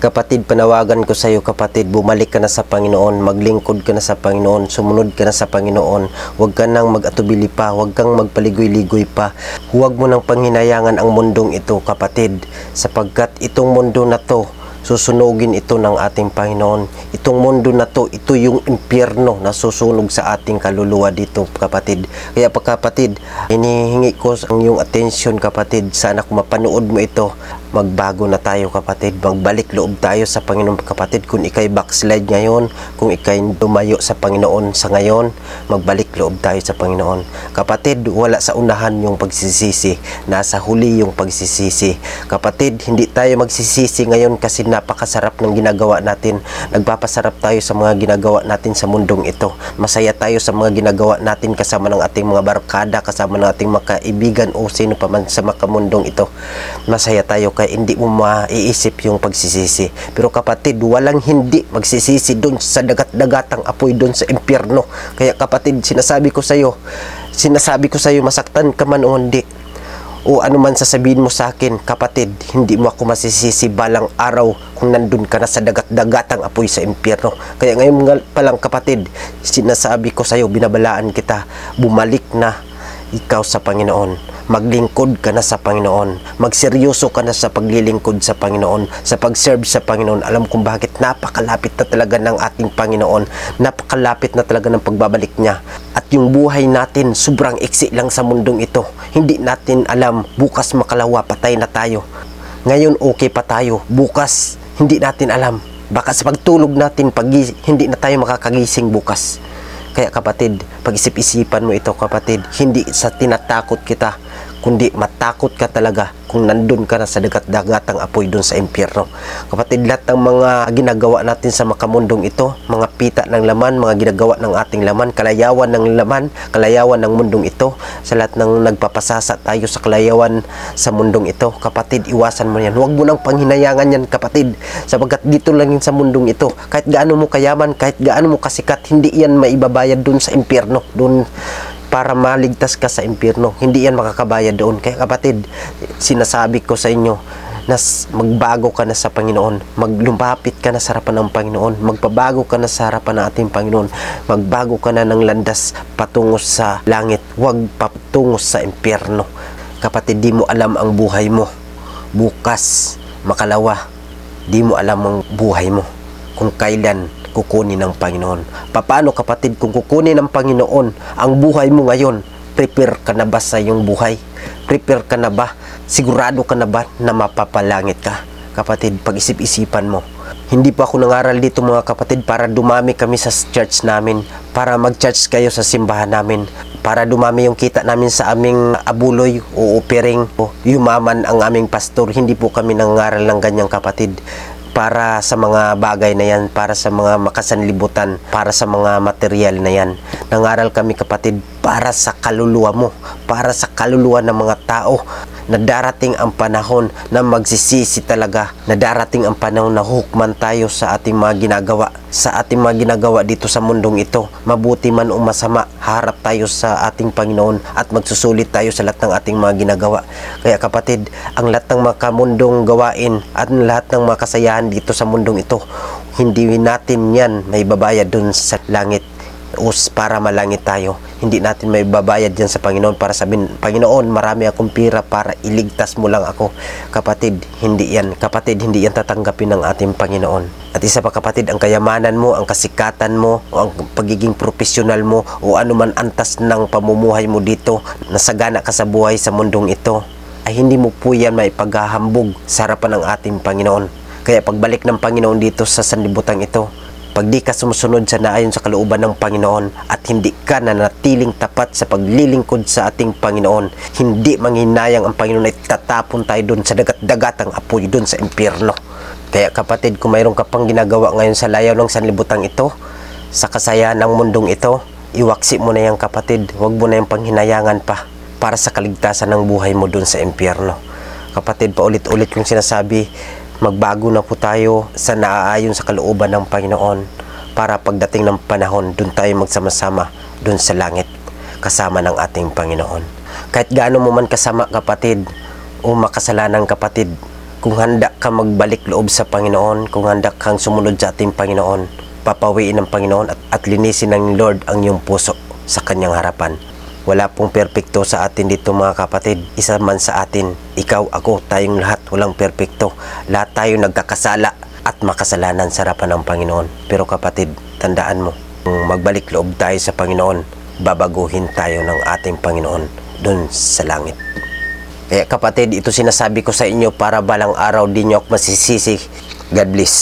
Kapatid, panawagan ko sa iyo kapatid, bumalik ka na sa Panginoon, maglingkod ka na sa Panginoon, sumunod ka na sa Panginoon. Huwag ka nang mag-atubili pa, huwag kang magpaligoy-ligoy pa. Huwag mo nang panghinayangan ang mundong ito kapatid, sapagkat itong mundo na to, susunugin ito ng ating Panginoon. Itong mundo na to, ito yung impyerno na susunog sa ating kaluluwa dito kapatid. Kaya kapatid, hinihingi ko ang iyong atensyon kapatid. Sana kung mapanood mo ito, magbago na tayo kapatid, magbalik loob tayo sa Panginoon kapatid. Kung ikay backslide ngayon, kung ikay dumayo sa Panginoon sa ngayon, magbalik loob tayo sa Panginoon kapatid. Wala sa unahan yung pagsisisi, nasa huli yung pagsisisi kapatid. Hindi tayo magsisisi ngayon kasi napakasarap ng ginagawa natin. Nagpapasarap tayo sa mga ginagawa natin sa mundong ito. Masaya tayo sa mga ginagawa natin kasama ng ating mga barkada, kasama ng ating mga kaibigan o sino pa man sa makamundong ito. Masaya tayo kaya hindi mo maiisip yung pagsisisi. Pero kapatid, walang hindi magsisisi doon sa dagat-dagatang apoy doon sa impyerno. Kaya kapatid, sinasabi ko sa iyo, masaktan ka man o hindi, o ano man sasabihin mo sa akin kapatid, hindi mo ako masisisi balang araw kung nandun ka na sa dagat-dagatang apoy sa impyerno. Kaya ngayon pa lang kapatid, sinasabi ko sa iyo, binabalaan kita, bumalik na ikaw sa Panginoon. Maglingkod ka na sa Panginoon. Magseryoso ka na sa paglilingkod sa Panginoon, sa pag-serve sa Panginoon. Alam kung bakit napakalapit na talaga ng ating Panginoon. Napakalapit na talaga ng pagbabalik niya. At yung buhay natin, sobrang iksi lang sa mundong ito. Hindi natin alam, bukas makalawa, patay na tayo. Ngayon okay pa tayo, bukas hindi natin alam. Baka sa pagtulog natin, hindi na tayo makakagising bukas. Kaya kapatid, pag-isip-isipan mo ito kapatid, hindi sa tinatakot kita, kundi matakot ka talaga kung nandun ka na sa dagat-dagatang apoy dun sa impyerno. Kapatid, lahat ng mga ginagawa natin sa makamundong ito, mga pita ng laman, mga ginagawa ng ating laman, kalayawan ng laman, kalayawan ng mundong ito, sa lahat ng nagpapasasa tayo sa kalayawan sa mundong ito, kapatid, iwasan mo yan. Huwag mo nang panghinayangan yan kapatid, sapagkat dito lang yun sa mundong ito. Kahit gaano mo kayaman, kahit gaano mo kasikat, hindi yan maibabayad dun sa impyerno, dun para maligtas ka sa impyerno. Hindi yan makakabayad doon. Kaya kapatid, sinasabi ko sa inyo na magbago ka na sa Panginoon. Maglumapit ka na sa harapan ng Panginoon. Magpabago ka na sa harapan ng ating Panginoon. Magbago ka na ng landas patungo sa langit. Huwag patungo sa impyerno. Kapatid, di mo alam ang buhay mo. Bukas, makalawa, di mo alam ang buhay mo. Kung kailan kukunin ng Panginoon. Paano kapatid kung kukunin ng Panginoon ang buhay mo ngayon? Prepare ka na ba sa iyong buhay? Prepare ka na ba? Sigurado ka na ba na mapapalangit ka? Kapatid, pag-isip-isipan mo. Hindi pa ako nangaral dito mga kapatid para dumami kami sa church namin, para mag-church kayo sa simbahan namin, para dumami yung kita namin sa aming abuloy o opering o yumaman ang aming pastor. Hindi po kami nangaral ng ganyang kapatid. Para sa mga bagay na yan, para sa mga makasanlibutan, para sa mga material na yan. Nangaral kami kapatid para sa kaluluwa mo, para sa kaluluwa ng mga tao, na darating ang panahon na magsisisi talaga, na darating ang panahon na hukman tayo sa ating mga ginagawa, dito sa mundong ito. Mabuti man o masama, harap tayo sa ating Panginoon at magsusulit tayo sa lahat ng ating mga ginagawa. Kaya kapatid, ang lahat ng makamundong gawain at lahat ng mga kasayahan dito sa mundong ito, hindi natin yan may babayad dun sa langit para malangit tayo. Hindi natin may babayad dyan sa Panginoon para sabihin, Panginoon, marami akong pira para iligtas mo lang ako. Kapatid, hindi yan. Kapatid, hindi yan tatanggapin ng ating Panginoon. At isa pa kapatid, ang kayamanan mo, ang kasikatan mo, o ang pagiging profesional mo, o anuman antas ng pamumuhay mo dito, nasagana ka sa buhay sa mundong ito, ay hindi mo po yan may paghahambog sa harapan ng ating Panginoon. Kaya pagbalik ng Panginoon dito sa sanlibutan ito, pag di ka sumusunod sa naayon sa kalooban ng Panginoon at hindi ka nanatiling tapat sa paglilingkod sa ating Panginoon, hindi manghinayang ang Panginoon ay tatapon tayo doon sa dagat-dagatang apoy doon sa impyerno. Kaya kapatid, kung mayroon ka pang ginagawa ngayon sa layaw ng sanlibutan ito, sa kasayahan ng mundong ito, iwaksi mo na yan kapatid. Huwag mo na yung panghinayangan pa para sa kaligtasan ng buhay mo doon sa impyerno. Kapatid, paulit-ulit kong sinasabi, magbago na po tayo sa naaayon sa kalooban ng Panginoon para pagdating ng panahon, doon tayo magsama-sama doon sa langit kasama ng ating Panginoon. Kahit gaano mo man kasama kapatid o makasalanang kapatid, Kung handa ka magbalik loob sa Panginoon, kung handa kang sumunod sa ating Panginoon, papawiin ng Panginoon at linisin ng Lord ang iyong puso sa kanyang harapan. Wala pong perpekto sa atin dito mga kapatid. Isa man sa atin, ikaw, ako, tayong lahat, walang perpekto. Lahat tayo nagkakasala at makasalanan sa harapan ng Panginoon. Pero kapatid, tandaan mo, kung magbalik loob tayo sa Panginoon, babaguhin tayo ng ating Panginoon dun sa langit. Kaya kapatid, ito sinasabi ko sa inyo para balang araw di nyo ako masisisi. God bless.